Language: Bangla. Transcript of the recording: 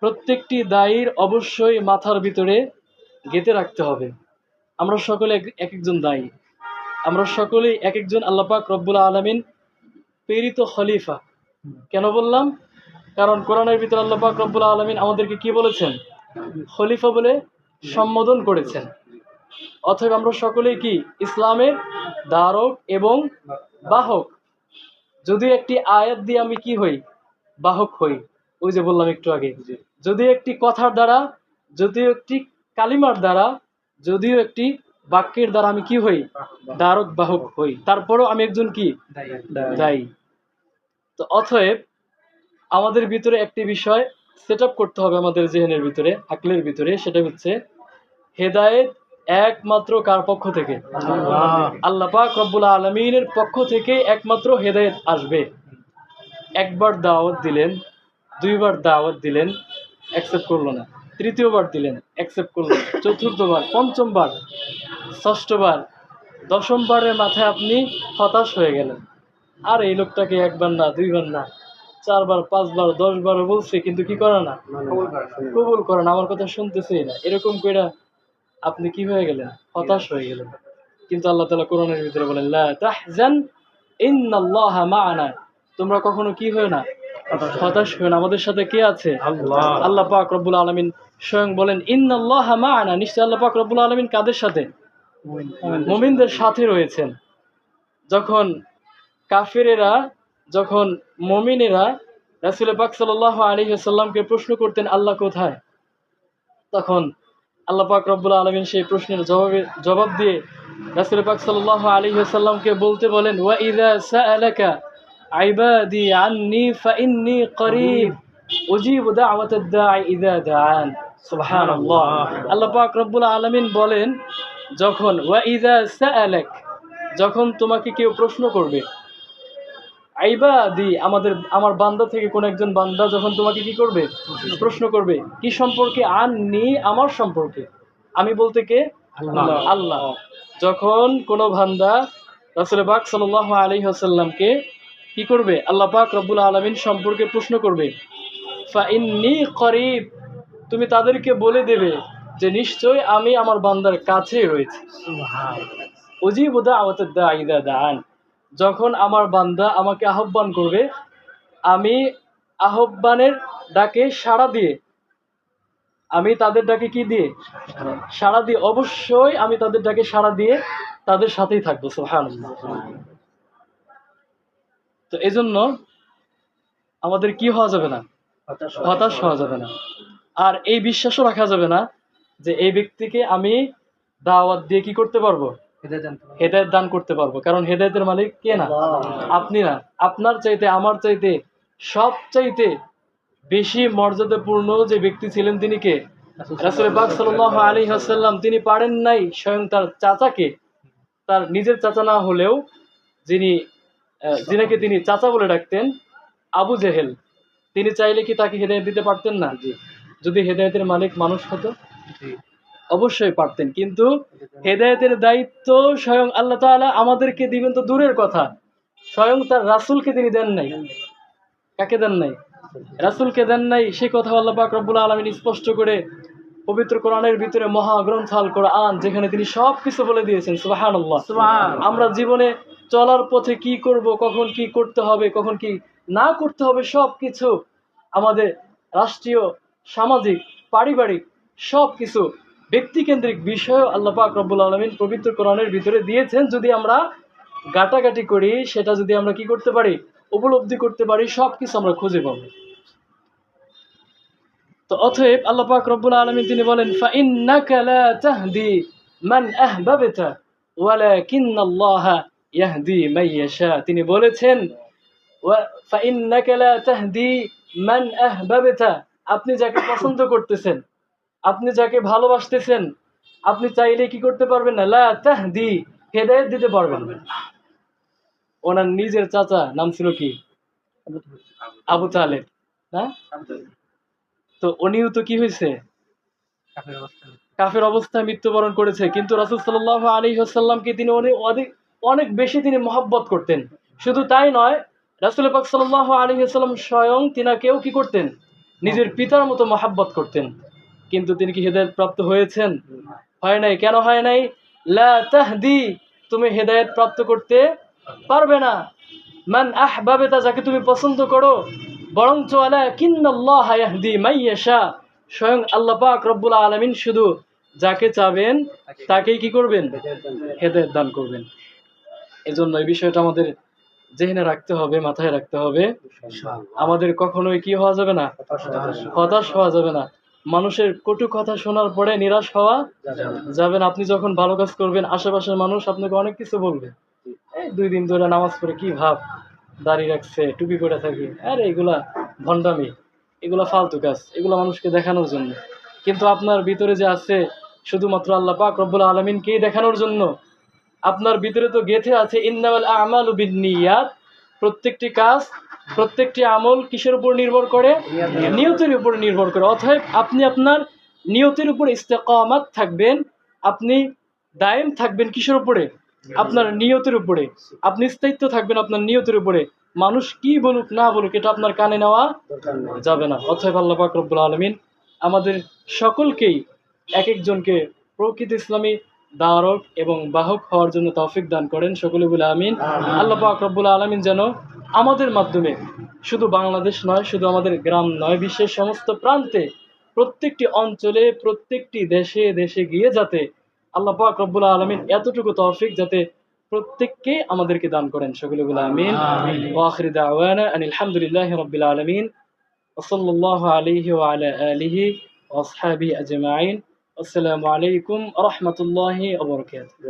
প্রত্যেকটি দায়ীর অবশ্যই মাথার ভিতরে গেঁথে রাখতে হবে। আমরা সকলে এক একজন দায়ী, আমরা সকলেই এক একজন আল্লাহ পাক রব্বুল আলামিন প্রেরিত খলিফা। কেন বললাম? কারণ কোরআনের ভিতরে আল্লাহ পাক রব্বুল আলামিন আমাদেরকে কি বলেছেন? খলিফা বলে সম্বোধন করেছেন। অতএব আমরা সকলেই কি ইসলামের ধারক এবং বাহক। যদি একটি আয়াত দিয়ে আমি কি হই? বাহক হই। ওই যে বললাম একটু আগে, যদিও একটি কথার দ্বারা, যদিও একটি কালিমার দ্বারা, যদিও একটি বাক্যের দ্বারা আমি কি হই? ধারক বাহক হই, তারপরও আমি একজন কি? দায়ী। তো অতএব আমাদের ভিতরে একটি বিষয় সেট আপ করতে হবে আমাদের জেহেনের ভিতরে, আকলের ভিতরে, সেটা হচ্ছে হেদায়েত একমাত্র কার পক্ষ থেকে? আল্লাহ পাক রব্বুল আলামিনের পক্ষ থেকে একমাত্র হেদায়েত আসবে। একবার দাওয়াত দিলেন, দুইবার দাওয়াত দিলেন, অ্যাকসেপ্ট করলো না, তৃতীয়বার দিলেন, অ্যাকসেপ্ট করলো না, চতুর্থবার, পঞ্চমবার, ষষ্ঠবার, দশমবারের মাথায় আপনি হতাশ হয়ে গেলেন। আর এই লোকটাকে একবার না, দুইবার না, চারবার, পাঁচবার, 10 বারও বলছে, কিন্তু কি করে না? কবুল করে না, আমার কথা শুনতেছেই না। এরকম করে আপনি কি হয়ে গেলেন? হতাশ হয়ে গেলেন। কিন্তু আল্লাহ তাআলা কোরআনের ভিতরে বলেন, লা তাহজান ইন্নাল্লাহা মা'ানা। তোমরা কখনো কি হয় না? হতাশ হয় না। আমাদের সাথে কে আছে? আল্লাহ পাক রব্বুল আলামিন স্বয়ং বলেন, ইন্নাল্লাহা মা'ানা। নিশ্চয় আল্লাহ পাক রব্বুল আলামিন কাদের সাথে? মুমিনদের সাথে রয়েছেন। যখন কাফেরেরা, যখন মুমিনেরা রাসূল পাক সাল্লাল্লাহু আলাইহি ওয়াসাল্লামকে প্রশ্ন করতেন আল্লাহ কোথায়, তখন আল্লাহ পাক রব্বুল আলামিন সেই প্রশ্নের জবাব দিয়ে রাসূল পাক সাল্লাল্লাহু আলাইহি ওয়াসাল্লামকে বলতে বলেন, ওয়া ইযা সাআলাকা ইবাদি আন্নী ফাইন্নী করিব উজিবু দাওয়াতাদ দাঈ ইযা দাআন। সুবহানাল্লাহ। আল্লাহ পাক রব্বুল আলামিন বলেন, যখন ওয়া ইযা সাআলাক, যখন তোমাকে কেউ প্রশ্ন করবে, ইবাদি, আমার বান্দা থেকে কোন একজন বান্দা যখন তোমাকে কি করবে? প্রশ্ন করবে। কি সম্পর্কে? আন্নী, আমার সম্পর্কে। আমি বলতে কে? আল্লাহ। যখন কোন বান্দা রাসূল পাক সাল্লাল্লাহু আলাইহি ওয়াসাল্লামকে কি করবে? আল্লাহ পাক রব্বুল আলামিন সম্পর্কে প্রশ্ন করবে, ফাইন্নী করিব, তুমি তাদেরকে বলে দেবে যে নিশ্চয় আমি আমার বান্দার কাছেই রয়েছি। উজিবু দাওয়াতাদ দাঈ ইযা দাআন। যখন আমার বান্দা আমাকে আহ্বান করবে, আমি আহ্বানের ডাকে সাড়া দিয়ে, আমি তাদের ডাকে কি দিয়ে? সাড়া দিয়ে, অবশ্যই আমি তাদের ডাকে সাড়া দিয়ে তাদের সাথেই থাকবো। সুবহানাল্লাহ। তো এজন্য আমাদের কি হওয়া যাবে না? হতাশ হওয়া যাবে না। আর এই বিশ্বাসও রাখা যাবে না যে এই ব্যক্তিকে আমি দাওয়াত দিয়ে কি করতে পারবো? হেদায়েত দান করতে পারবো। কারণ হেদায়েতের মালিক কে না? আপনি না। আপনার চাইতে, আমার চাইতে সবচাইতে বেশি মর্যাদাপূর্ণ যে ব্যক্তি ছিলেন তিনি কে? রাসূল পাক সাল্লাল্লাহু আলাইহি ওয়াসাল্লাম। তিনি পারেন নাই স্বয়ং তার চাচাকে, তার নিজের চাচা না হলেও যিনাকে তিনি চাচা বলে ডাকতেন, আবু জেহেল, তিনি চাইলে কি তাকে হেদায়েত দিতে পারতেন না? যদি হেদায়েতের মালিক মানুষ হতো? অবশ্যই পারতেন। কিন্তু হেদায়েতের দায়িত্ব স্বয়ং আল্লাহ তাআলা আমাদেরকে দিবেন তো দূরের কথা, স্বয়ং তার রাসূলকে তিনি দেন নাই। কাকে দেন নাই? রাসূলকে দেন নাই। সেই কথা আল্লাহ পাক রব্বুল আলামিন স্পষ্ট করে পবিত্র কোরআনের ভিতরে, মহাগ্রন্থ আল কোরআন, যেখানে তিনি সবকিছু বলে দিয়েছেন। সুবহানাল্লাহ। আমরা জীবনে চলার পথে কি করব, কখন কি করতে হবে, কখন কি না করতে হবে, সবকিছু আমাদের রাষ্ট্রীয়, সামাজিক, পারিবারিক সবকিছু ব্যক্তিকেন্দ্রিক বিষয় আল্লাহ পাক রব্বুল আলামিন পবিত্র কোরআনের ভিতরে দিয়েছেন। যদি আমরা গাটাগাটি করি, সেটা যদি আমরা কি করতে পারি? উপলব্ধি করতে পারি, সবকিছু আমরা খুঁজে পাবো। তো অতএব আল্লাহ পাক রব্বুল আলামিন তিনি বলেন, ফাইন্নাকা লা তাহদি মান আহবাবতা ওয়ালাকিন্নাল্লাহা ইয়াহদি মান ইয়াশা। তিনি বলেছেন, ফাইন্নাকা লা তাহদি মান আহবাবতা, আপনি যাকে পছন্দ করতেছেন, আপনি যাকে ভালোবাসতেছেন, আপনি চাইলে কি করতে পারবেন না? লা তাহদি, হেদায়েত দিতে পারবেন না। ওনার নিজের চাচা নাম ছিল কি? আবু তালেব। হ্যাঁ, তো উনিও তো কি হয়েছে? কাফের অবস্থায় মৃত্যুবরণ করেছে। কিন্তু রাসূল সাল্লাল্লাহু আলাইহি ওয়াসাল্লামকে তিনি অনেক বেশি তিনি মহব্বত করতেন। শুধু তাই নয়, রাসূল পাক সাল্লাল্লাহু আলাইহি ওয়াসাল্লাম স্বয়ং তিনাকেও কি করতেন? নিজের পিতার মতো মহাব্বত করতেন, কিন্তু তিনি কি হেদায়েত প্রাপ্ত হয়েছেন? হয় নাই। কেন হয় নাই? লা তাহদি, তুমি হেদায়েত প্রাপ্ত করতে পারবে না। মান আহবাবতা, যাকে তুমি পছন্দ করো, বরঞ্চ ওয়ালাকিন্নাল্লাহা ইয়াহদি মান ইয়াশা, স্বয়ং আল্লাহ পাক রব্বুল আলামিন শুধু যাকে চাবেন তাকেই কি করবেন? হেদায়েত দান করবেন। এজন্য এই বিষয়টা আমাদের জেহেনে রাখতে হবে, মাথায় রাখতে হবে। আমাদের কখনোই কি হওয়া যাবে না? হতাশ হওয়া যাবে না। মানুষের কটু কথা শোনার পরে নিরাশ হওয়া যাবে না। আপনি যখন ভালো কাজ করবেন, আশেপাশের মানুষ আপনাকে অনেক কিছু বলবে। এই 2 দিন ধরে নামাজ পড়ে কি ভাব, দাড়ি রাখছে, টুপি পরে থাকে, আরে এগুলা ভণ্ডামি, এগুলা ফালতু কাজ, এগুলা মানুষকে দেখানোর জন্য। কিন্তু আপনার ভিতরে যে আছে শুধুমাত্র আল্লাহ পাক রব্বুল আলামিনকেই দেখানোর জন্য। আপনার ভিতরে তো গেঁথে আছে ইন্নামাল আমালু বিন্নিয়াত, প্রত্যেকটি কাজ, প্রত্যেকটি আমল কিসের উপর নির্ভর করে? নিয়তের উপর নির্ভর করে। অতএব আপনি আপনার নিয়তের উপর ইস্তেকামাত থাকবেন, আপনি দায়েম থাকবেন কিসের উপরে? আপনার নিয়তের উপরে। আপনি স্থায়িত্ব থাকবেন আপনার নিয়তের উপরে। মানুষ কি বলুক না বলুক, এটা আপনার কানে নেওয়া যাবে না। অতএব আল্লাহ পাক রব্বুল আলামিন আমাদের সকলকেই এক একজনকে প্রকৃত ইসলামী ধারক এবং বাহক হওয়ার জন্য তৌফিক দান করেন। সকলে বলে আমিন। আল্লাহ পাক রব্বুল আলামিন যেন আমাদের মাধ্যমে শুধু বাংলাদেশ নয়, শুধু আমাদের গ্রাম নয়, বিশ্বের সমস্ত প্রান্তে, প্রত্যেকটি অঞ্চলে, প্রত্যেকটি দেশে দেশে গিয়ে যাতে আল্লাহ পাক রব্বুল আলামিন এতটুকু তৌফিক যাতে প্রত্যেককে আমাদেরকে দান করেন। সকলে বলে আমিন। ওয়া আখিরু দাওয়ানা আনিল হামদুলিল্লাহি রাব্বিল আলামিন ওয়া সাল্লাল্লাহু আলাইহি ওয়া আলা আলিহি ওয়া আসহাবিহি আজমাইন। আসসালামু আলাইকুম ওয়া রাহমাতুল্লাহি ওয়া বারাকাতুহু।